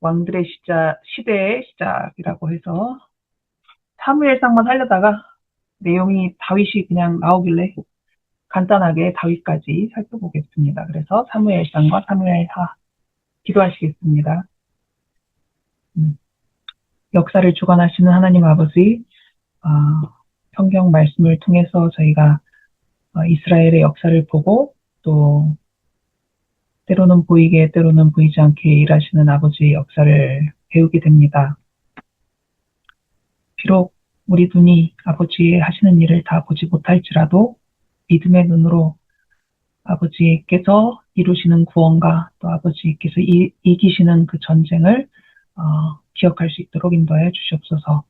왕들의 시대의 시작이라고 해서 사무엘상만 하려다가 내용이 다윗이 그냥 나오길래 간단하게 다윗까지 살펴보겠습니다. 그래서 사무엘상과 사무엘하 기도하시겠습니다. 역사를 주관하시는 하나님 아버지, 성경 말씀을 통해서 저희가 이스라엘의 역사를 보고 또 때로는 보이게 때로는 보이지 않게 일하시는 아버지의 역사를 배우게 됩니다. 비록 우리 눈이 아버지의 하시는 일을 다 보지 못할지라도 믿음의 눈으로 아버지께서 이루시는 구원과 또 아버지께서 이기시는 그 전쟁을 기억할 수 있도록 인도하여 주시옵소서.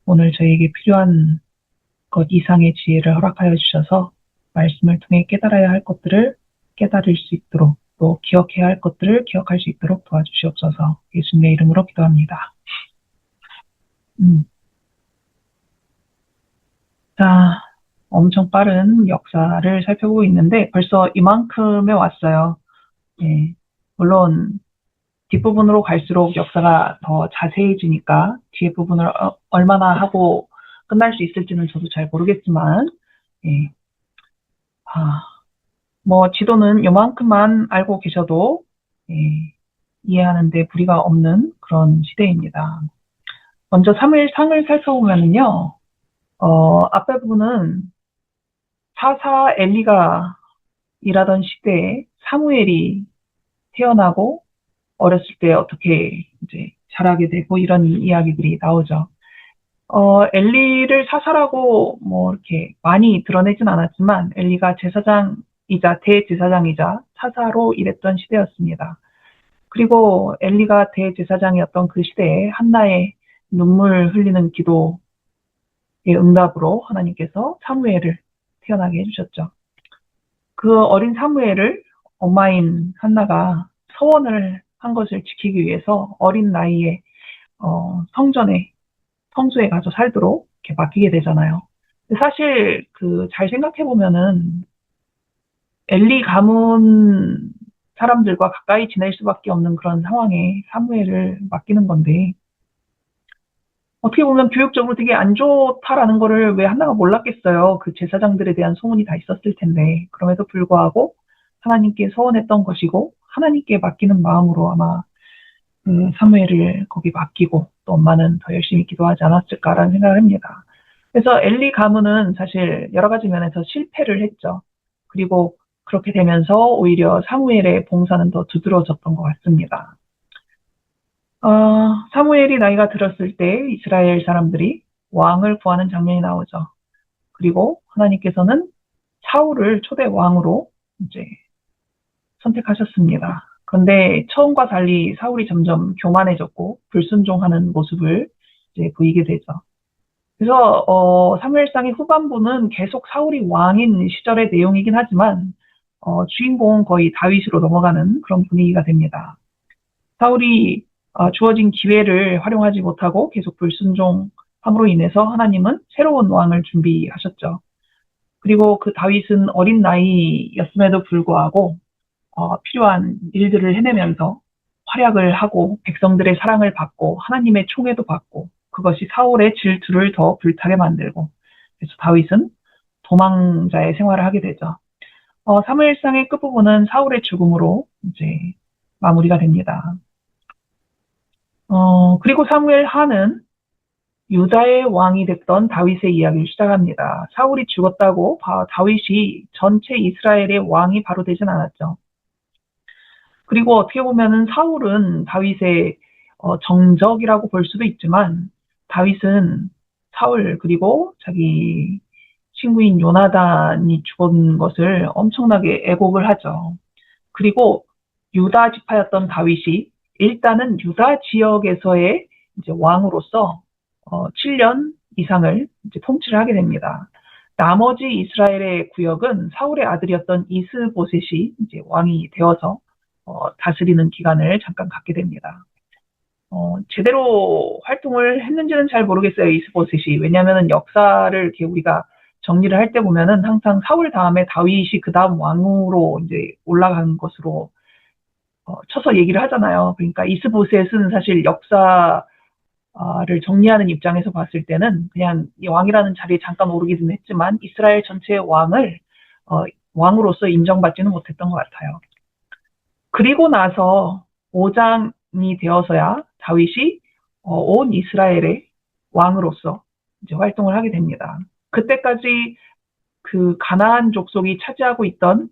오늘 저희에게 필요한 것 이상의 지혜를 허락하여 주셔서 말씀을 통해 깨달아야 할 것들을 깨달을 수 있도록 또 기억해야 할 것들을 기억할 수 있도록 도와주시옵소서. 예수님의 이름으로 기도합니다. 자, 엄청 빠른 역사를 살펴보고 있는데 벌써 이만큼에 왔어요. 예, 물론 뒷부분으로 갈수록 역사가 더 자세해지니까 뒤에 부분을 얼마나 하고 끝날 수 있을지는 저도 잘 모르겠지만 예, 뭐 지도는 요만큼만 알고 계셔도 예, 이해하는데 무리가 없는 그런 시대입니다. 먼저 사무엘상을 살펴보면은요, 앞에 부분은 사사 엘리가 일하던 시대에 사무엘이 태어나고 어렸을 때 어떻게 이제 자라게 되고 이런 이야기들이 나오죠. 엘리를 사사라고 뭐 이렇게 많이 드러내진 않았지만 엘리가 제사장이자 대제사장이자 사사로 일했던 시대였습니다. 그리고 엘리가 대제사장이었던 그 시대에 한나의 눈물 흘리는 기도의 응답으로 하나님께서 사무엘을 태어나게 해주셨죠. 그 어린 사무엘을 엄마인 한나가 서원을 한 것을 지키기 위해서 어린 나이에 성소에 가서 살도록 이렇게 맡기게 되잖아요. 사실 잘 생각해 보면은 엘리 가문 사람들과 가까이 지낼 수밖에 없는 그런 상황에 사무엘을 맡기는 건데 어떻게 보면 교육적으로 되게 안 좋다라는 거를 왜 한나가 몰랐겠어요. 그 제사장들에 대한 소문이 다 있었을 텐데 그럼에도 불구하고 하나님께 서원했던 것이고 하나님께 맡기는 마음으로 아마 사무엘을 거기 맡기고 또 엄마는 더 열심히 기도하지 않았을까라는 생각을 합니다. 그래서 엘리 가문은 사실 여러 가지 면에서 실패를 했죠. 그리고 그렇게 되면서 오히려 사무엘의 봉사는 더 두드러졌던 것 같습니다. 사무엘이 나이가 들었을 때 이스라엘 사람들이 왕을 구하는 장면이 나오죠. 그리고 하나님께서는 사울을 초대 왕으로 이제 선택하셨습니다. 그런데 처음과 달리 사울이 점점 교만해졌고 불순종하는 모습을 이제 보이게 되죠. 그래서 사무엘상의 후반부는 계속 사울이 왕인 시절의 내용이긴 하지만 주인공은 거의 다윗으로 넘어가는 그런 분위기가 됩니다. 사울이 주어진 기회를 활용하지 못하고 계속 불순종함으로 인해서 하나님은 새로운 왕을 준비하셨죠. 그리고 그 다윗은 어린 나이였음에도 불구하고 필요한 일들을 해내면서 활약을 하고 백성들의 사랑을 받고 하나님의 총애도 받고 그것이 사울의 질투를 더 불타게 만들고 그래서 다윗은 도망자의 생활을 하게 되죠. 사무엘상의 끝부분은 사울의 죽음으로 이제 마무리가 됩니다. 그리고 사무엘 하는 유다의 왕이 됐던 다윗의 이야기를 시작합니다. 사울이 죽었다고 다윗이 전체 이스라엘의 왕이 바로 되진 않았죠. 그리고 어떻게 보면은 사울은 다윗의 정적이라고 볼 수도 있지만 다윗은 사울 그리고 자기 친구인 요나단이 죽은 것을 엄청나게 애곡을 하죠. 그리고 유다 지파였던 다윗이 일단은 유다 지역에서의 이제 왕으로서 7년 이상을 이제 통치를 하게 됩니다. 나머지 이스라엘의 구역은 사울의 아들이었던 이스보셋이 이제 왕이 되어서 다스리는 기간을 잠깐 갖게 됩니다. 제대로 활동을 했는지는 잘 모르겠어요, 이스보셋이. 왜냐하면 역사를 이렇게 우리가 정리를 할 때 보면은 항상 사울 다음에 다윗이 그 다음 왕으로 이제 올라간 것으로 쳐서 얘기를 하잖아요. 그러니까 이스보셋은 사실 역사를 정리하는 입장에서 봤을 때는 그냥 이 왕이라는 자리에 잠깐 오르기는 했지만 이스라엘 전체의 왕을 어, 왕으로서 인정받지는 못했던 것 같아요. 그리고 나서 5장이 되어서야 다윗이 온 이스라엘의 왕으로서 이제 활동을 하게 됩니다. 그때까지 그 가나안 족속이 차지하고 있던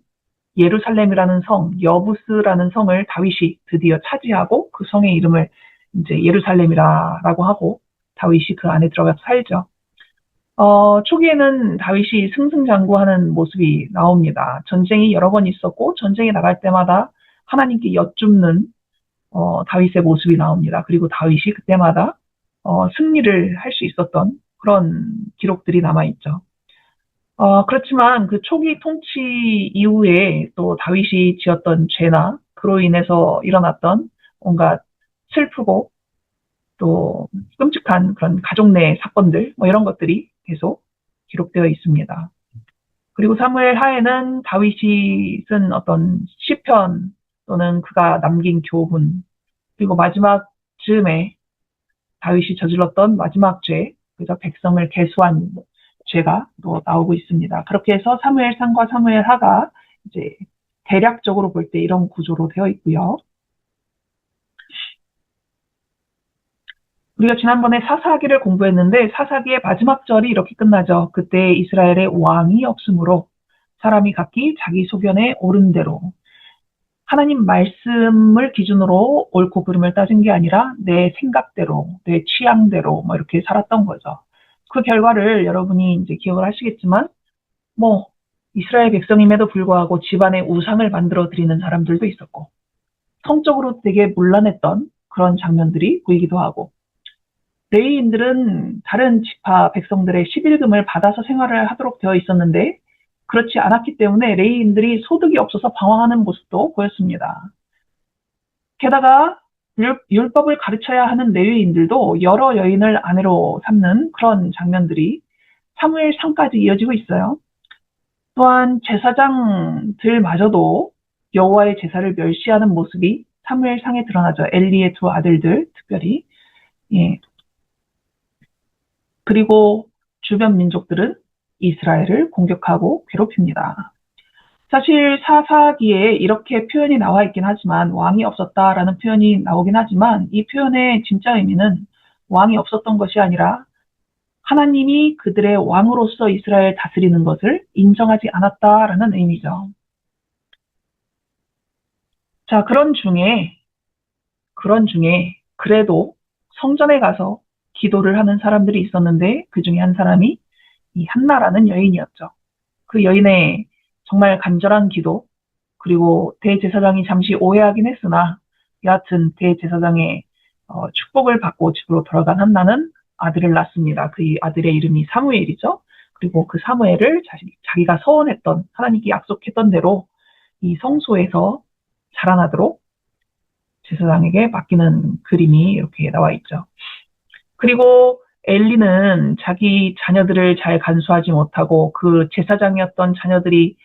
예루살렘이라는 성, 여부스라는 성을 다윗이 드디어 차지하고 그 성의 이름을 이제 예루살렘이라고 하고 다윗이 그 안에 들어가서 살죠. 초기에는 다윗이 승승장구하는 모습이 나옵니다. 전쟁이 여러 번 있었고 전쟁에 나갈 때마다 하나님께 여쭙는 다윗의 모습이 나옵니다. 그리고 다윗이 그때마다 승리를 할 수 있었던 그런 기록들이 남아있죠. 그렇지만 그 초기 통치 이후에 또 다윗이 지었던 죄나 그로 인해서 일어났던 온갖 슬프고 또 끔찍한 그런 가족 내 사건들 뭐 이런 것들이 계속 기록되어 있습니다. 그리고 사무엘 하에는 다윗이 쓴 어떤 시편 또는 그가 남긴 교훈 그리고 마지막 즈음에 다윗이 저질렀던 마지막 죄, 그래서 백성을 계수한 죄가 또 나오고 있습니다. 그렇게 해서 사무엘상과 사무엘하가 이제 대략적으로 볼 때 이런 구조로 되어 있고요. 우리가 지난번에 사사기를 공부했는데 사사기의 마지막 절이 이렇게 끝나죠. 그때 이스라엘의 왕이 없으므로 사람이 각기 자기 소견에 옳은 대로 하나님 말씀을 기준으로 옳고 그름을 따진 게 아니라 내 생각대로, 내 취향대로 뭐 이렇게 살았던 거죠. 그 결과를 여러분이 이제 기억을 하시겠지만 뭐 이스라엘 백성임에도 불구하고 집안에 우상을 만들어 드리는 사람들도 있었고 성적으로 되게 문란했던 그런 장면들이 보이기도 하고 레위인들은 다른 지파 백성들의 11금을 받아서 생활을 하도록 되어 있었는데 그렇지 않았기 때문에 레위인들이 소득이 없어서 방황하는 모습도 보였습니다. 게다가 율법을 가르쳐야 하는 레위인들도 여러 여인을 아내로 삼는 그런 장면들이 사무엘상까지 이어지고 있어요. 또한 제사장들마저도 여호와의 제사를 멸시하는 모습이 사무엘상에 드러나죠. 엘리의 두 아들들 특별히. 예. 그리고 주변 민족들은 이스라엘을 공격하고 괴롭힙니다. 사실 사사기에 이렇게 표현이 나와 있긴 하지만 왕이 없었다라는 표현이 나오긴 하지만 이 표현의 진짜 의미는 왕이 없었던 것이 아니라 하나님이 그들의 왕으로서 이스라엘 다스리는 것을 인정하지 않았다라는 의미죠. 자, 그런 중에 그래도 성전에 가서 기도를 하는 사람들이 있었는데 그 중에 한 사람이 이 한나라는 여인이었죠. 그 여인의 정말 간절한 기도 그리고 대제사장이 잠시 오해하긴 했으나 여하튼 대제사장의 축복을 받고 집으로 돌아간 한나는 아들을 낳습니다. 그 아들의 이름이 사무엘이죠. 그리고 그 사무엘을 자기가 서원했던 하나님께 약속했던 대로 이 성소에서 자라나도록 제사장에게 맡기는 그림이 이렇게 나와 있죠. 그리고 엘리는 자기 자녀들을 잘 간수하지 못하고 그 제사장이었던 자녀들이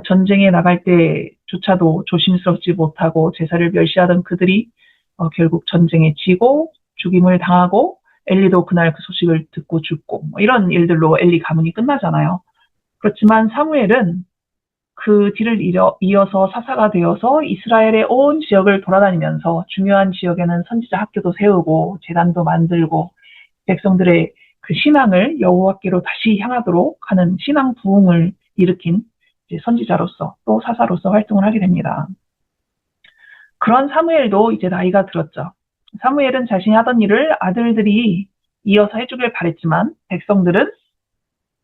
전쟁에 나갈 때조차도 조심스럽지 못하고 제사를 멸시하던 그들이 결국 전쟁에 지고 죽임을 당하고 엘리도 그날 그 소식을 듣고 죽고 뭐 이런 일들로 엘리 가문이 끝나잖아요. 그렇지만 사무엘은 그 뒤를 이어서 사사가 되어서 이스라엘의 온 지역을 돌아다니면서 중요한 지역에는 선지자 학교도 세우고 제단도 만들고 백성들의 그 신앙을 여호와께로 다시 향하도록 하는 신앙 부흥을 일으킨 이제 선지자로서 또 사사로서 활동을 하게 됩니다. 그런 사무엘도 이제 나이가 들었죠. 사무엘은 자신이 하던 일을 아들들이 이어서 해주길 바랬지만 백성들은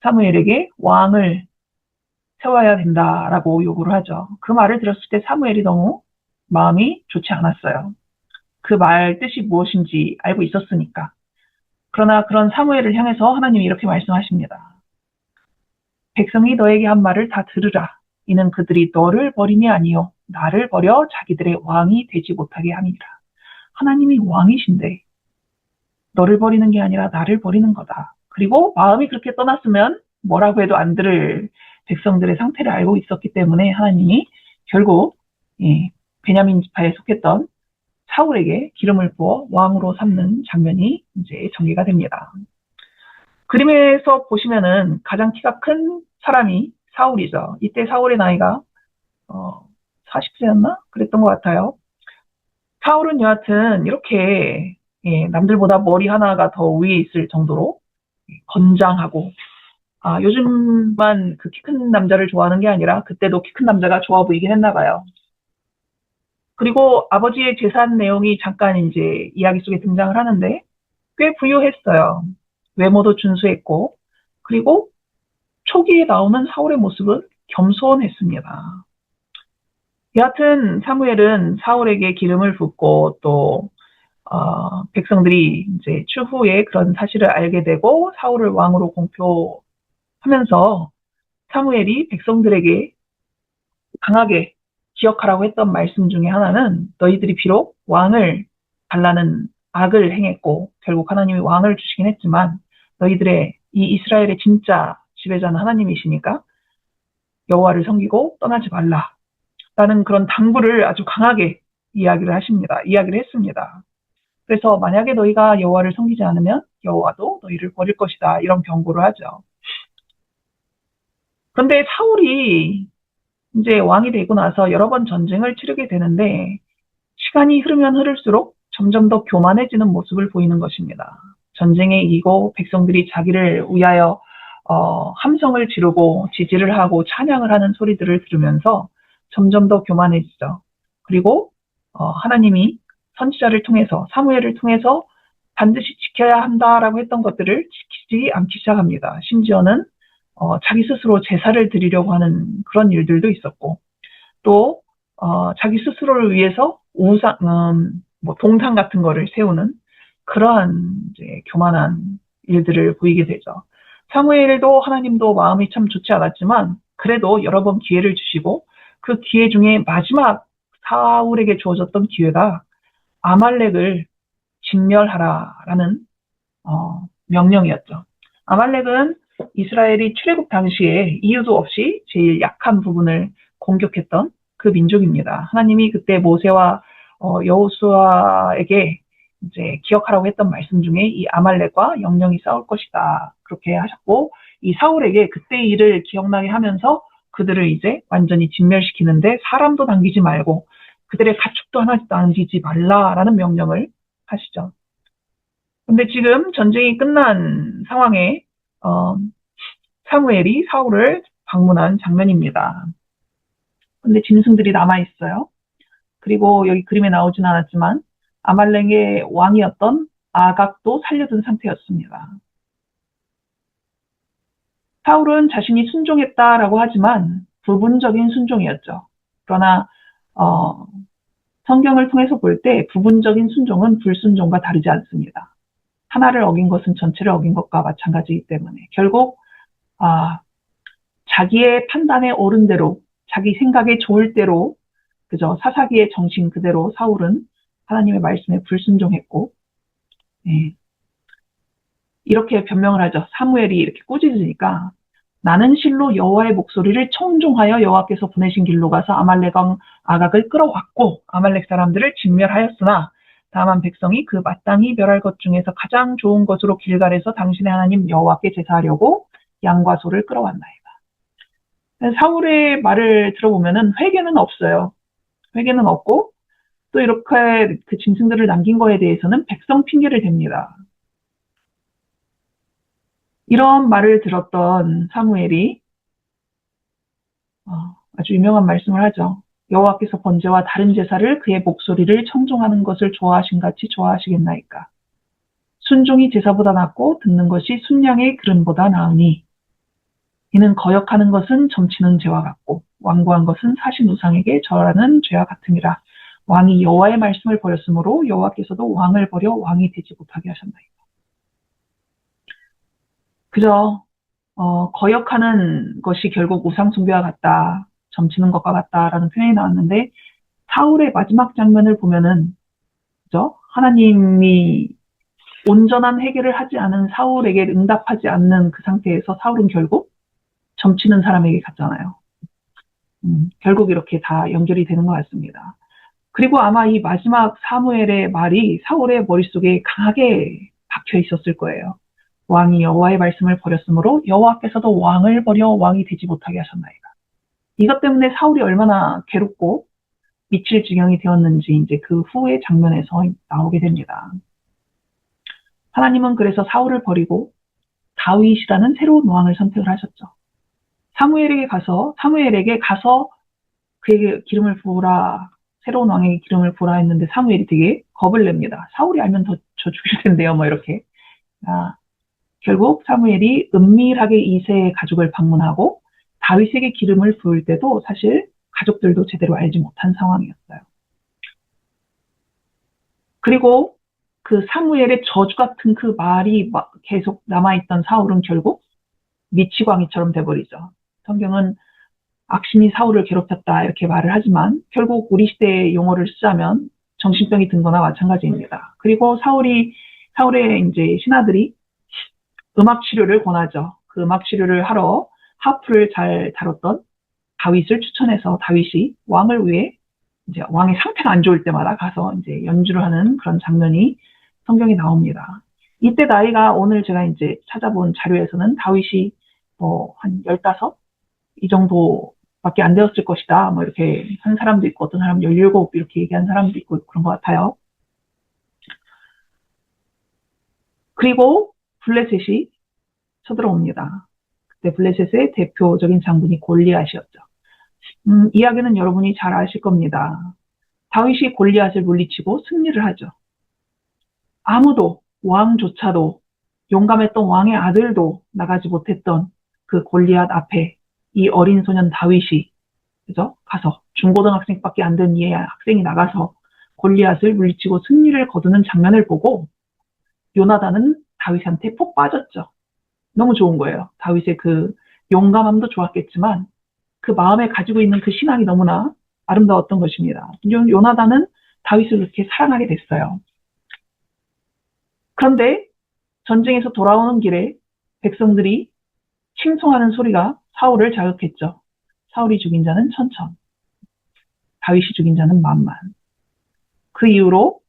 사무엘에게 왕을 세워야 된다라고 요구를 하죠. 그 말을 들었을 때 사무엘이 너무 마음이 좋지 않았어요. 그 말 뜻이 무엇인지 알고 있었으니까. 그러나 그런 사무엘을 향해서 하나님이 이렇게 말씀하십니다. 백성이 너에게 한 말을 다 들으라. 이는 그들이 너를 버림이 아니요 나를 버려 자기들의 왕이 되지 못하게 함이니라. 하나님이 왕이신데 너를 버리는 게 아니라 나를 버리는 거다. 그리고 마음이 그렇게 떠났으면 뭐라고 해도 안 들을 백성들의 상태를 알고 있었기 때문에 하나님이 결국 베냐민 지파에 속했던 사울에게 기름을 부어 왕으로 삼는 장면이 이제 전개가 됩니다. 그림에서 보시면은 가장 키가 큰 사람이 사울이죠. 이때 사울의 나이가 40세였나? 그랬던 것 같아요. 사울은 여하튼 이렇게 남들보다 머리 하나가 더 위에 있을 정도로 건장하고 요즘만 그 키 큰 남자를 좋아하는 게 아니라 그때도 키 큰 남자가 좋아 보이긴 했나 봐요. 그리고 아버지의 재산 내용이 잠깐 이제 이야기 속에 등장을 하는데 꽤 부유했어요. 외모도 준수했고 그리고 초기에 나오는 사울의 모습은 겸손했습니다. 여하튼 사무엘은 사울에게 기름을 붓고 또 백성들이 이제 추후에 그런 사실을 알게 되고 사울을 왕으로 공표하면서 사무엘이 백성들에게 강하게 기억하라고 했던 말씀 중에 하나는 너희들이 비록 왕을 달라는 악을 행했고 결국 하나님이 왕을 주시긴 했지만 너희들의 이 이스라엘의 진짜 지배자는 하나님이시니까 여호와를 섬기고 떠나지 말라라는 그런 당부를 아주 강하게 이야기를 했습니다. 그래서 만약에 너희가 여호와를 섬기지 않으면 여호와도 너희를 버릴 것이다 이런 경고를 하죠. 그런데 사울이 이제 왕이 되고 나서 여러 번 전쟁을 치르게 되는데 시간이 흐르면 흐를수록 점점 더 교만해지는 모습을 보이는 것입니다. 전쟁에 이기고 백성들이 자기를 위하여 함성을 지르고 지지를 하고 찬양을 하는 소리들을 들으면서 점점 더 교만해지죠. 그리고 하나님이 선지자를 통해서 사무엘을 통해서 반드시 지켜야 한다라고 했던 것들을 지키지 않기 시작합니다. 심지어는 자기 스스로 제사를 드리려고 하는 그런 일들도 있었고 또 자기 스스로를 위해서 우상, 동상 같은 거를 세우는 그러한 이제 교만한 일들을 보이게 되죠. 사무엘도 하나님도 마음이 참 좋지 않았지만 그래도 여러 번 기회를 주시고 그 기회 중에 마지막 사울에게 주어졌던 기회가 아말렉을 진멸하라라는 명령이었죠. 아말렉은 이스라엘이 출애굽 당시에 이유도 없이 제일 약한 부분을 공격했던 그 민족입니다. 하나님이 그때 모세와 여호수아에게 이제 기억하라고 했던 말씀 중에 이 아말렉과 영영이 싸울 것이다. 그렇게 하셨고 이 사울에게 그때 일을 기억나게 하면서 그들을 이제 완전히 진멸시키는데 사람도 남기지 말고 그들의 가축도 하나도 남기지 말라라는 명령을 하시죠. 근데 지금 전쟁이 끝난 상황에 사무엘이 사울을 방문한 장면입니다. 근데 짐승들이 남아있어요. 그리고 여기 그림에 나오진 않았지만 아말렉의 왕이었던 아각도 살려둔 상태였습니다. 사울은 자신이 순종했다라고 하지만 부분적인 순종이었죠. 그러나 성경을 통해서 볼 때 부분적인 순종은 불순종과 다르지 않습니다. 하나를 어긴 것은 전체를 어긴 것과 마찬가지이기 때문에 결국 자기의 판단에 옳은 대로 자기 생각에 좋을 대로 그저 사사기의 정신 그대로 사울은 하나님의 말씀에 불순종했고 이렇게 변명을 하죠. 사무엘이 이렇게 꾸짖으니까 나는 실로 여호와의 목소리를 청종하여 여호와께서 보내신 길로 가서 아말렉 왕 아각을 끌어왔고 아말렉 사람들을 진멸하였으나 다만 백성이 그 마땅히 멸할 것 중에서 가장 좋은 것으로 길갈에서 당신의 하나님 여호와께 제사하려고 양과 소를 끌어왔나이다. 사울의 말을 들어보면은 회개는 없어요. 회개는 없고 또 이렇게 그 짐승들을 남긴 거에 대해서는 백성 핑계를 댑니다. 이런 말을 들었던 사무엘이 아주 유명한 말씀을 하죠. 여호와께서 번제와 다른 제사를 그의 목소리를 청종하는 것을 좋아하신 같이 좋아하시겠나이까. 순종이 제사보다 낫고 듣는 것이 순양의 기름보다 나으니 이는 거역하는 것은 점치는 죄와 같고 완고한 것은 사신 우상에게 절하는 죄와 같음이라. 왕이 여호와의 말씀을 버렸으므로 여호와께서도 왕을 버려 왕이 되지 못하게 하셨나이다. 그저 거역하는 것이 결국 우상 숭배와 같다, 점치는 것과 같다라는 표현이 나왔는데 사울의 마지막 장면을 보면은 그죠? 하나님이 온전한 회개를 하지 않은 사울에게 응답하지 않는 그 상태에서 사울은 결국 점치는 사람에게 갔잖아요. 결국 이렇게 다 연결이 되는 것 같습니다. 그리고 아마 이 마지막 사무엘의 말이 사울의 머릿속에 강하게 박혀 있었을 거예요. 왕이 여호와의 말씀을 버렸으므로 여호와께서도 왕을 버려 왕이 되지 못하게 하셨나이다. 이것 때문에 사울이 얼마나 괴롭고 미칠 지경이 되었는지 이제 그 후의 장면에서 나오게 됩니다. 하나님은 그래서 사울을 버리고 다윗이라는 새로운 왕을 선택을 하셨죠. 사무엘에게 가서 그에게 기름을 부으라, 새로운 왕에게 기름을 부으라 했는데 사무엘이 되게 겁을 냅니다. 사울이 알면 저 죽일 텐데요, 뭐 이렇게. 결국 사무엘이 은밀하게 이새의 가족을 방문하고 다윗에게 기름을 부을 때도 사실 가족들도 제대로 알지 못한 상황이었어요. 그리고 그 사무엘의 저주 같은 그 말이 계속 남아있던 사울은 결국 미치광이처럼 돼버리죠. 성경은 악신이 사울을 괴롭혔다 이렇게 말을 하지만 결국 우리 시대의 용어를 쓰자면 정신병이 든 거나 마찬가지입니다. 그리고 사울의 이제 신하들이 음악 치료를 권하죠. 그 음악 치료를 하러 하프를 잘 다뤘던 다윗을 추천해서 다윗이 왕을 위해 이제 왕의 상태가 안 좋을 때마다 가서 이제 연주를 하는 그런 장면이 성경에 나옵니다. 이때 나이가 오늘 제가 이제 찾아본 자료에서는 다윗이 한 15? 이 정도밖에 안 되었을 것이다. 뭐 이렇게 한 사람도 있고 어떤 사람은 17 이렇게 얘기한 사람도 있고 그런 것 같아요. 그리고 블레셋이 쳐들어옵니다. 그때 블레셋의 대표적인 장군이 골리앗이었죠. 이야기는 여러분이 잘 아실 겁니다. 다윗이 골리앗을 물리치고 승리를 하죠. 아무도 왕조차도 용감했던 왕의 아들도 나가지 못했던 그 골리앗 앞에 이 어린 소년 다윗이 그죠? 가서 중고등학생밖에 안 된 이 학생이 나가서 골리앗을 물리치고 승리를 거두는 장면을 보고 요나단은 다윗한테 폭 빠졌죠. 너무 좋은 거예요. 다윗의 그 용감함도 좋았겠지만 그 마음에 가지고 있는 그 신앙이 너무나 아름다웠던 것입니다. 요나단은 다윗을 그렇게 사랑하게 됐어요. 그런데 전쟁에서 돌아오는 길에 백성들이 칭송하는 소리가 사울을 자극했죠. 사울이 죽인 자는 1000, 다윗이 죽인 자는 10,000. 그 이후로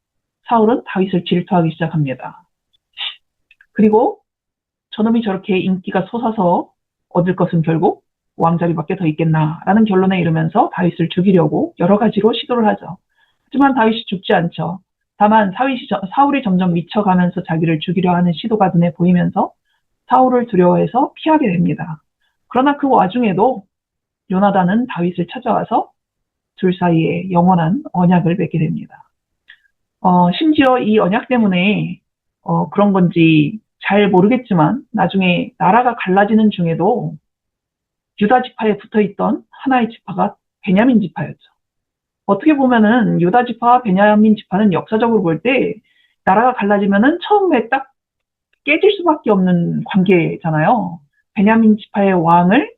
사울은 다윗을 질투하기 시작합니다. 그리고 저놈이 저렇게 인기가 솟아서 얻을 것은 결국 왕자리밖에 더 있겠나라는 결론에 이르면서 다윗을 죽이려고 여러 가지로 시도를 하죠. 하지만 다윗이 죽지 않죠. 다만 사울이 점점 미쳐가면서 자기를 죽이려 하는 시도가 눈에 보이면서 사울을 두려워해서 피하게 됩니다. 그러나 그 와중에도 요나단은 다윗을 찾아와서 둘 사이에 영원한 언약을 맺게 됩니다. 심지어 이 언약 때문에 그런 건지 잘 모르겠지만 나중에 나라가 갈라지는 중에도 유다 지파에 붙어있던 하나의 지파가 베냐민 지파였죠. 어떻게 보면은 유다 지파와 베냐민 지파는 역사적으로 볼 때 나라가 갈라지면은 처음에 딱 깨질 수밖에 없는 관계잖아요. 베냐민 지파의 왕을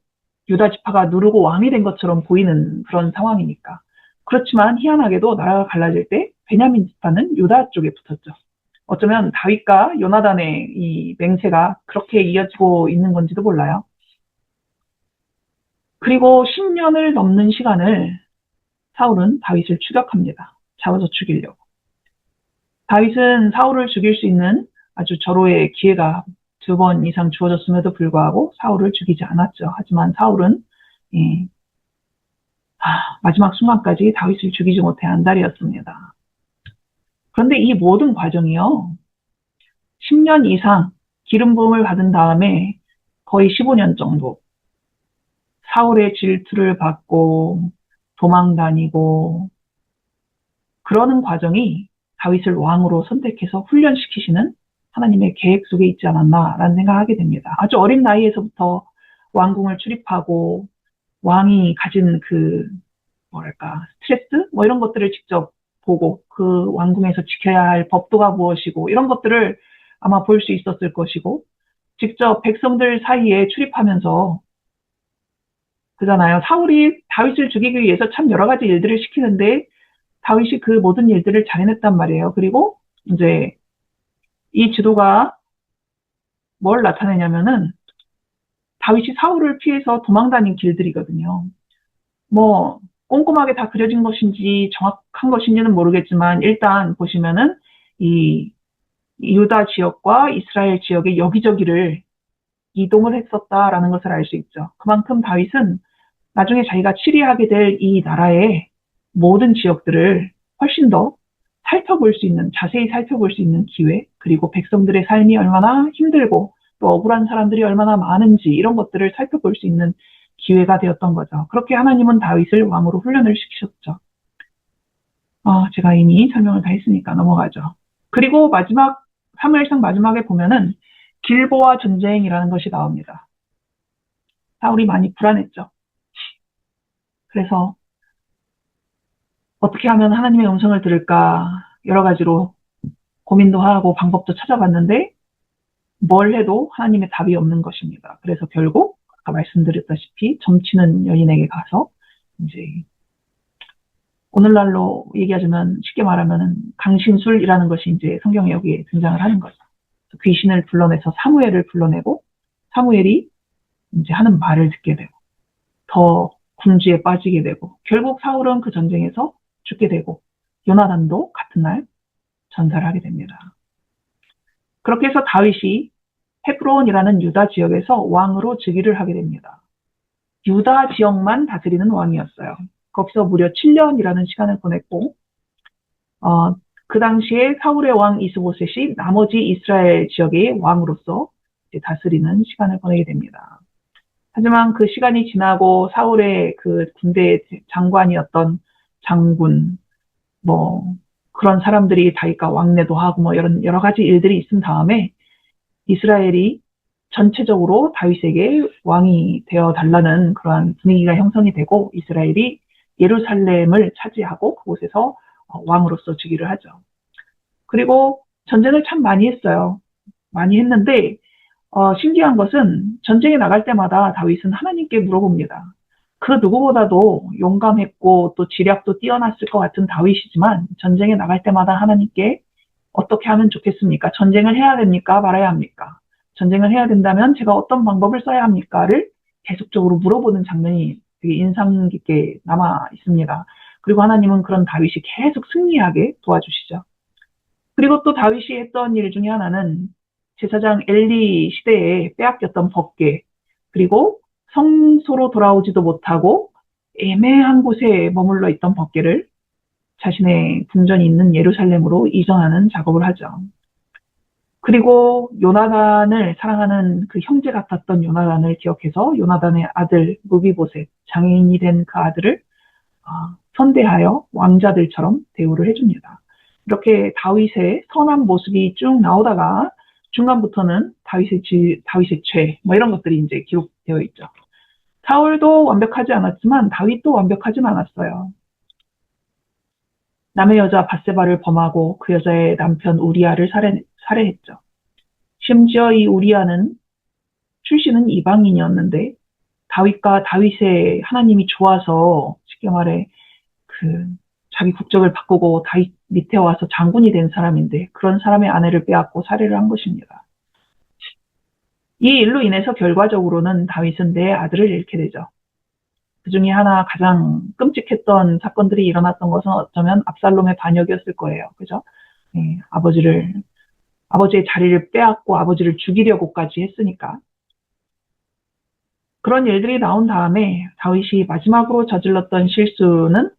유다 지파가 누르고 왕이 된 것처럼 보이는 그런 상황이니까. 그렇지만 희한하게도 나라가 갈라질 때 베냐민 지파는 유다 쪽에 붙었죠. 어쩌면 다윗과 요나단의 이 맹세가 그렇게 이어지고 있는 건지도 몰라요. 그리고 10년을 넘는 시간을 사울은 다윗을 추격합니다. 잡아서 죽이려고. 다윗은 사울을 죽일 수 있는 아주 절호의 기회가 2번 이상 주어졌음에도 불구하고 사울을 죽이지 않았죠. 하지만 사울은 마지막 순간까지 다윗을 죽이지 못해 안달이었습니다. 그런데 이 모든 과정이요. 10년 이상 기름 부음을 받은 다음에 거의 15년 정도 사울의 질투를 받고 도망다니고 그러는 과정이 다윗을 왕으로 선택해서 훈련시키시는 하나님의 계획 속에 있지 않았나라는 생각을 하게 됩니다. 아주 어린 나이에서부터 왕궁을 출입하고 왕이 가진 그 스트레스 뭐 이런 것들을 직접 보고 그 왕궁에서 지켜야 할 법도가 무엇이고 이런 것들을 아마 볼 수 있었을 것이고 직접 백성들 사이에 출입하면서 그잖아요. 사울이 다윗을 죽이기 위해서 참 여러 가지 일들을 시키는데 다윗이 그 모든 일들을 잘 해냈단 말이에요. 그리고 이제 이 지도가 뭘 나타내냐면은 다윗이 사울을 피해서 도망다닌 길들이거든요. 뭐 꼼꼼하게 다 그려진 것인지 정확한 것인지는 모르겠지만 일단 보시면은 이 유다 지역과 이스라엘 지역의 여기저기를 이동을 했었다라는 것을 알 수 있죠. 그만큼 다윗은 나중에 자기가 치리하게 될 이 나라의 모든 지역들을 훨씬 더 살펴볼 수 있는, 자세히 살펴볼 수 있는 기회, 그리고 백성들의 삶이 얼마나 힘들고 또 억울한 사람들이 얼마나 많은지 이런 것들을 살펴볼 수 있는 기회가 되었던 거죠. 그렇게 하나님은 다윗을 왕으로 훈련을 시키셨죠. 제가 이미 설명을 다 했으니까 넘어가죠. 그리고 마지막, 사무엘상 마지막에 보면은 길보아 전쟁이라는 것이 나옵니다. 사울이 많이 불안했죠. 그래서 어떻게 하면 하나님의 음성을 들을까 여러 가지로 고민도 하고 방법도 찾아봤는데 뭘 해도 하나님의 답이 없는 것입니다. 그래서 결국 아까 말씀드렸다시피 점치는 여인에게 가서 이제 오늘날로 얘기하자면 쉽게 말하면 강신술이라는 것이 이제 성경에 여기에 등장을 하는 거죠. 귀신을 불러내서 사무엘을 불러내고 사무엘이 이제 하는 말을 듣게 되고 더 궁지에 빠지게 되고 결국 사울은 그 전쟁에서 죽게 되고 요나단도 같은 날 전사를 하게 됩니다. 그렇게 해서 다윗이 헤브론이라는 유다 지역에서 왕으로 즉위를 하게 됩니다. 유다 지역만 다스리는 왕이었어요. 거기서 무려 7년이라는 시간을 보냈고 그 당시에 사울의 왕 이스보셋이 나머지 이스라엘 지역의 왕으로서 다스리는 시간을 보내게 됩니다. 하지만 그 시간이 지나고 사울의 그 군대 장관이었던 장군, 그런 사람들이 다윗과 왕래도 하고 이런 여러 가지 일들이 있은 다음에 이스라엘이 전체적으로 다윗에게 왕이 되어 달라는 그러한 분위기가 형성이 되고 이스라엘이 예루살렘을 차지하고 그곳에서 왕으로서 즉위를 하죠. 그리고 전쟁을 참 많이 했어요. 많이 했는데 신기한 것은 전쟁에 나갈 때마다 다윗은 하나님께 물어봅니다. 그 누구보다도 용감했고 또 지략도 뛰어났을 것 같은 다윗이지만 전쟁에 나갈 때마다 하나님께 어떻게 하면 좋겠습니까? 전쟁을 해야 됩니까? 말아야 합니까? 전쟁을 해야 된다면 제가 어떤 방법을 써야 합니까?를 계속적으로 물어보는 장면이 되게 인상 깊게 남아 있습니다. 그리고 하나님은 그런 다윗이 계속 승리하게 도와주시죠. 그리고 또 다윗이 했던 일 중에 하나는 제사장 엘리 시대에 빼앗겼던 법궤, 그리고 성소로 돌아오지도 못하고 애매한 곳에 머물러 있던 법궤를 자신의 궁전이 있는 예루살렘으로 이전하는 작업을 하죠. 그리고 요나단을 사랑하는 그 형제 같았던 요나단을 기억해서 요나단의 아들 무비보셋, 장애인이 된 그 아들을 선대하여 왕자들처럼 대우를 해줍니다. 이렇게 다윗의 선한 모습이 쭉 나오다가 중간부터는 다윗의 죄, 이런 것들이 이제 기록되어 있죠. 사울도 완벽하지 않았지만 다윗도 완벽하진 않았어요. 남의 여자 밧세바를 범하고 그 여자의 남편 우리아를 살해했죠. 심지어 이 우리아는 출신은 이방인이었는데 다윗과 다윗의 하나님이 좋아서 쉽게 말해 자기 국적을 바꾸고 다윗 밑에 와서 장군이 된 사람인데 그런 사람의 아내를 빼앗고 살해를 한 것입니다. 이 일로 인해서 결과적으로는 다윗은 네 아들을 잃게 되죠. 그 중에 하나 가장 끔찍했던 사건들이 일어났던 것은 어쩌면 압살롬의 반역이었을 거예요. 그죠? 네, 아버지의 자리를 빼앗고 아버지를 죽이려고까지 했으니까. 그런 일들이 나온 다음에 다윗이 마지막으로 저질렀던 실수는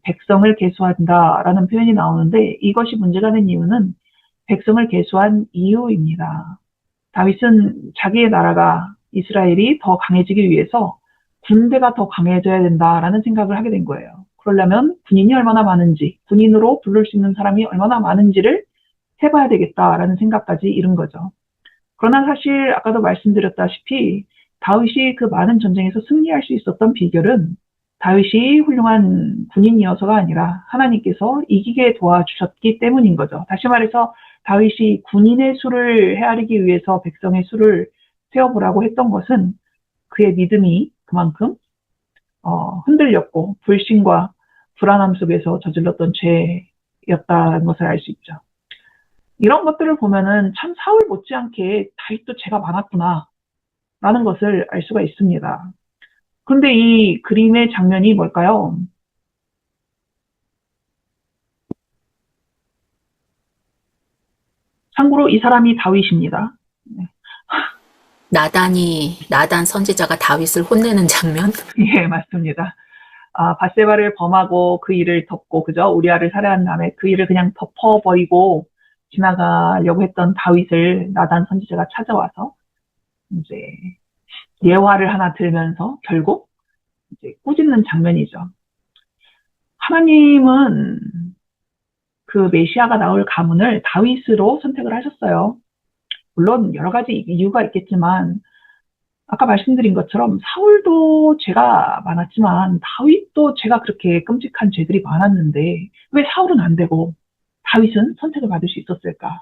백성을 계수한다라는 표현이 나오는데 이것이 문제가 된 이유는 백성을 계수한 이유입니다. 다윗은 자기의 나라가 이스라엘이 더 강해지기 위해서 군대가 더 강해져야 된다라는 생각을 하게 된 거예요. 그러려면 군인이 얼마나 많은지, 군인으로 부를 수 있는 사람이 얼마나 많은지를 해봐야 되겠다라는 생각까지 이른 거죠. 그러나 사실 아까도 말씀드렸다시피 다윗이 그 많은 전쟁에서 승리할 수 있었던 비결은 다윗이 훌륭한 군인이어서가 아니라 하나님께서 이기게 도와주셨기 때문인 거죠. 다시 말해서 다윗이 군인의 수를 헤아리기 위해서 백성의 수를 세어보라고 했던 것은 그의 믿음이 그만큼 흔들렸고 불신과 불안함 속에서 저질렀던 죄였다는 것을 알 수 있죠. 이런 것들을 보면은 참 사울 못지않게 다윗도 죄가 많았구나 라는 것을 알 수가 있습니다. 그런데 이 그림의 장면이 뭘까요? 참고로 이 사람이 다윗입니다. 네. 나단 선지자가 다윗을 혼내는 장면? 예, 맞습니다. 밧세바를 범하고 그 일을 덮고, 그죠? 우리아를 살해한 다음에 그 일을 그냥 덮어버리고 지나가려고 했던 다윗을 나단 선지자가 찾아와서 이제 예화를 하나 들면서 결국 이제 꾸짖는 장면이죠. 하나님은 그 메시아가 나올 가문을 다윗으로 선택을 하셨어요. 물론 여러 가지 이유가 있겠지만 아까 말씀드린 것처럼 사울도 죄가 많았지만 다윗도 죄가 그렇게 끔찍한 죄들이 많았는데 왜 사울은 안 되고 다윗은 선택을 받을 수 있었을까를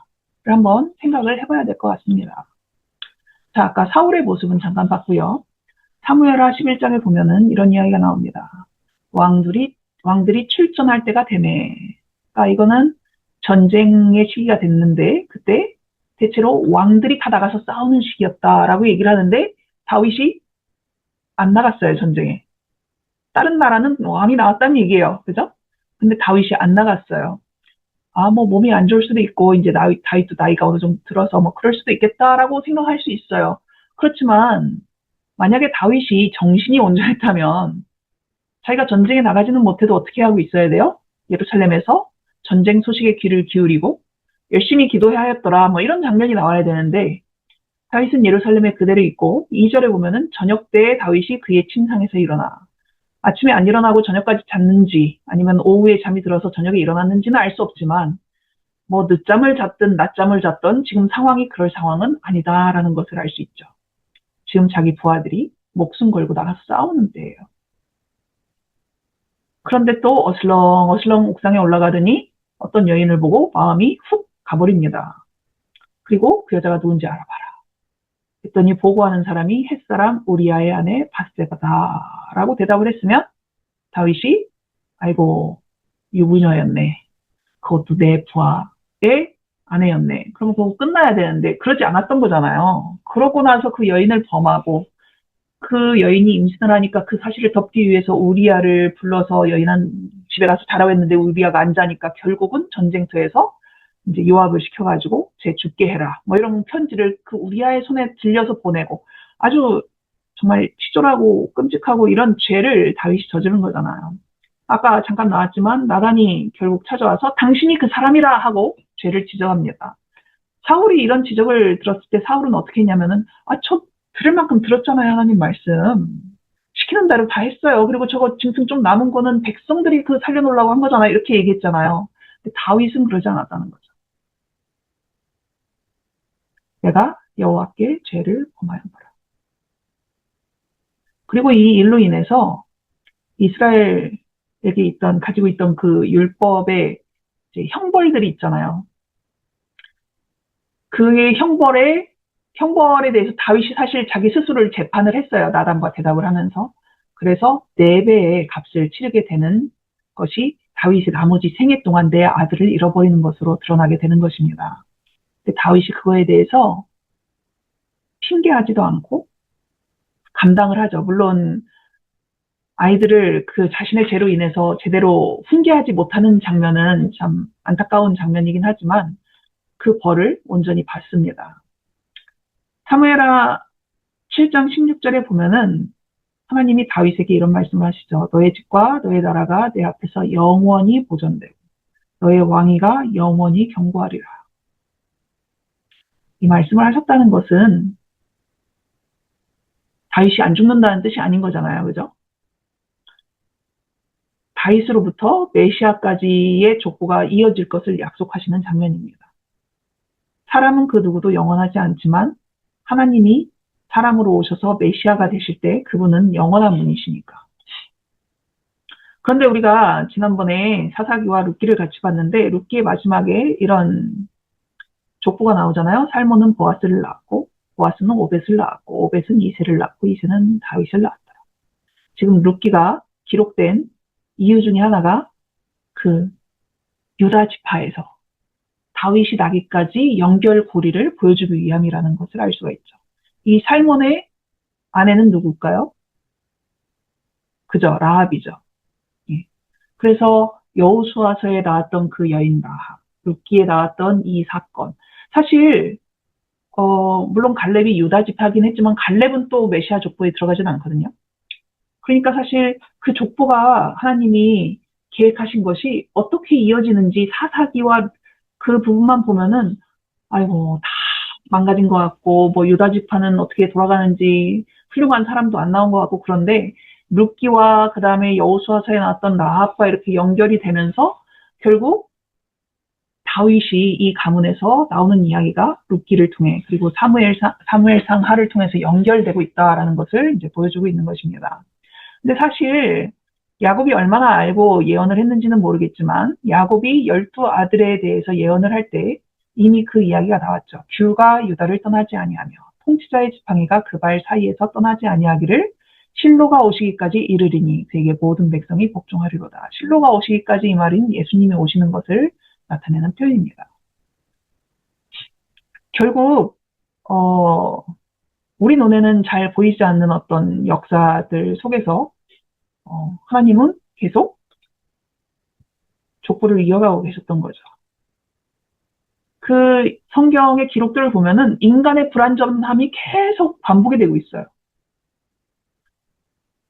한번 생각을 해봐야 될 것 같습니다. 자, 아까 사울의 모습은 잠깐 봤고요. 사무엘하 11장에 보면은 이런 이야기가 나옵니다. 왕들이 출전할 때가 되네. 그러니까 이거는 전쟁의 시기가 됐는데 그때 대체로 왕들이 다 나가서 싸우는 시기였다라고 얘기를 하는데 다윗이 안 나갔어요, 전쟁에. 다른 나라는 왕이 나왔다는 얘기예요. 그죠? 근데 다윗이 안 나갔어요. 뭐 몸이 안 좋을 수도 있고 이제 다윗도 나이가 어느 정도 들어서 뭐 그럴 수도 있겠다라고 생각할 수 있어요. 그렇지만 만약에 다윗이 정신이 온전했다면 자기가 전쟁에 나가지는 못해도 어떻게 하고 있어야 돼요? 예루살렘에서 전쟁 소식에 귀를 기울이고 열심히 기도하였더라 뭐 이런 장면이 나와야 되는데 다윗은 예루살렘에 그대로 있고 2절에 보면은 저녁 때에 다윗이 그의 침상에서 일어나 아침에 안 일어나고 저녁까지 잤는지 아니면 오후에 잠이 들어서 저녁에 일어났는지는 알 수 없지만 뭐 늦잠을 잤든 낮잠을 잤던 지금 상황이 그럴 상황은 아니다라는 것을 알 수 있죠. 지금 자기 부하들이 목숨 걸고 나가서 싸우는 때예요. 그런데 또 어슬렁어슬렁 옥상에 올라가더니 어떤 여인을 보고 마음이 훅 가버립니다. 그리고 그 여자가 누군지 알아봐라. 했더니 보고하는 사람이 햇사람 우리아의 아내 밧세바다라고 대답을 했으면 다윗이 아이고 유부녀였네. 그것도 내 부하의 아내였네. 그러면 그거 끝나야 되는데 그러지 않았던 거잖아요. 그러고 나서 그 여인을 범하고 그 여인이 임신을 하니까 그 사실을 덮기 위해서 우리아를 불러서 여인한 집에 가서 자라고 했는데 우리아가 안 자니까 결국은 전쟁터에서 이제 요압을 시켜가지고 쟤 죽게 해라. 뭐 이런 편지를 그 우리아의 손에 들려서 보내고 아주 정말 치졸하고 끔찍하고 이런 죄를 다윗이 저지른 거잖아요. 아까 잠깐 나왔지만 나단이 결국 찾아와서 당신이 그 사람이라 하고 죄를 지적합니다. 사울이 이런 지적을 들었을 때 사울은 어떻게 했냐면은 저 들을 만큼 들었잖아요 하나님 말씀. 시키는 대로 다 했어요. 그리고 저거 짐승 좀 남은 거는 백성들이 그 살려놓으려고 한 거잖아요. 이렇게 얘기했잖아요. 근데 다윗은 그러지 않았다는 거죠. 내가 여호와께 죄를 범하였노라. 그리고 이 일로 인해서 이스라엘에게 가지고 있던 그 율법의 형벌들이 있잖아요. 그의 형벌에 대해서 다윗이 사실 자기 스스로를 재판을 했어요. 나단과 대답을 하면서. 그래서 4배의 값을 치르게 되는 것이 다윗이 나머지 생애 동안 내 아들을 잃어버리는 것으로 드러나게 되는 것입니다. 근데 다윗이 그거에 대해서 핑계하지도 않고 감당을 하죠. 물론 아이들을 그 자신의 죄로 인해서 제대로 훈계하지 못하는 장면은 참 안타까운 장면이긴 하지만 그 벌을 온전히 받습니다. 사무엘하 7장 16절에 보면은 하나님이 다윗에게 이런 말씀을 하시죠. 너의 집과 너의 나라가 내 앞에서 영원히 보존되고 너의 왕위가 영원히 경고하리라. 이 말씀을 하셨다는 것은 다윗이 안 죽는다는 뜻이 아닌 거잖아요. 그죠? 다윗으로부터 메시아까지의 족보가 이어질 것을 약속하시는 장면입니다. 사람은 그 누구도 영원하지 않지만 하나님이 사람으로 오셔서 메시아가 되실 때 그분은 영원한 분이시니까. 그런데 우리가 지난번에 사사기와 룻기를 같이 봤는데 룻기의 마지막에 이런 족보가 나오잖아요. 살몬은 보아스를 낳았고 보아스는 오벳을 낳았고 오벳은 이새를 낳고 이새는 다윗을 낳았다. 지금 룻기가 기록된 이유 중에 하나가 그 유다 지파에서 다윗이 나기까지 연결고리를 보여주기 위함이라는 것을 알 수가 있죠. 이 살몬의 아내는 누굴까요? 그죠, 라합이죠. 예. 그래서 여호수아서에 나왔던 그 여인 라합, 룻기에 나왔던 이 사건, 사실 물론 갈렙이 유다 지파긴 했지만 갈렙은 또 메시아 족보에 들어가진 않거든요. 그러니까 사실 그 족보가 하나님이 계획하신 것이 어떻게 이어지는지 사사기와 그 부분만 보면은 아이고 다 망가진 것 같고 뭐 유다 지파는 어떻게 돌아가는지 훌륭한 사람도 안 나온 것 같고 그런데 룻기와 그 다음에 여호수아서에 나왔던 라합과 이렇게 연결이 되면서 결국 다윗이 이 가문에서 나오는 이야기가 룻기를 통해 그리고 사무엘상 하를 통해서 연결되고 있다라는 것을 이제 보여주고 있는 것입니다. 근데 사실 야곱이 얼마나 알고 예언을 했는지는 모르겠지만 야곱이 12아들에 대해서 예언을 할 때 이미 그 이야기가 나왔죠. 귤가 유다를 떠나지 아니하며 통치자의 지팡이가 그 발 사이에서 떠나지 아니하기를 실로가 오시기까지 이르리니 그에게 모든 백성이 복종하리로다. 실로가 오시기까지 이 말인 예수님이 오시는 것을 나타내는 표현입니다. 결국 우리 눈에는 잘 보이지 않는 어떤 역사들 속에서 하나님은 계속 족보를 이어가고 계셨던 거죠. 그 성경의 기록들을 보면은 인간의 불완전함이 계속 반복이 되고 있어요.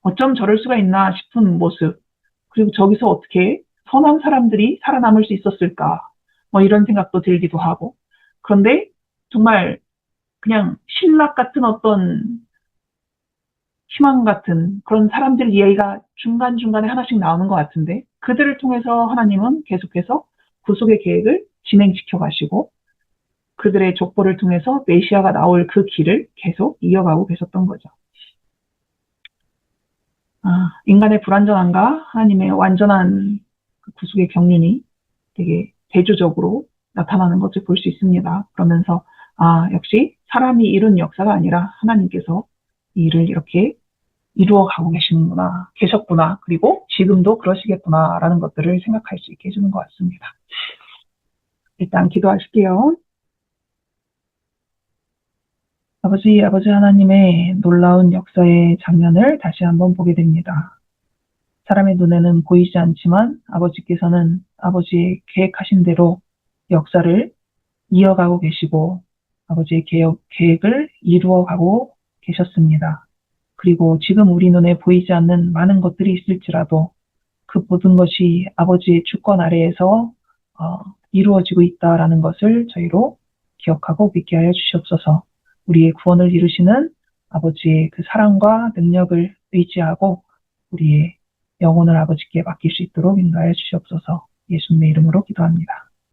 어쩜 저럴 수가 있나 싶은 모습. 그리고 저기서 어떻게 선한 사람들이 살아남을 수 있었을까. 뭐 이런 생각도 들기도 하고. 그런데 정말 그냥 신락 같은 어떤 희망 같은 그런 사람들 이야기가 중간중간에 하나씩 나오는 것 같은데 그들을 통해서 하나님은 계속해서 구속의 계획을 진행시켜 가시고 그들의 족보를 통해서 메시아가 나올 그 길을 계속 이어가고 계셨던 거죠. 인간의 불완전함과 하나님의 완전한 구속의 경륜이 되게 대조적으로 나타나는 것을 볼 수 있습니다. 그러면서 역시 사람이 이룬 역사가 아니라 하나님께서 이 일을 이렇게 이루어 가고 계셨구나. 그리고 지금도 그러시겠구나라는 것들을 생각할 수 있게 해주는 것 같습니다. 일단 기도하실게요. 아버지 하나님의 놀라운 역사의 장면을 다시 한번 보게 됩니다. 사람의 눈에는 보이지 않지만 아버지께서는 아버지의 계획하신 대로 역사를 이어가고 계시고 아버지의 계획을 이루어가고 계셨습니다. 그리고 지금 우리 눈에 보이지 않는 많은 것들이 있을지라도 그 모든 것이 아버지의 주권 아래에서 이루어지고 있다라는 것을 저희로 기억하고 믿게 하여 주시옵소서. 우리의 구원을 이루시는 아버지의 그 사랑과 능력을 의지하고 우리의 영혼을 아버지께 맡길 수 있도록 인도하여 주시옵소서. 예수님의 이름으로 기도합니다.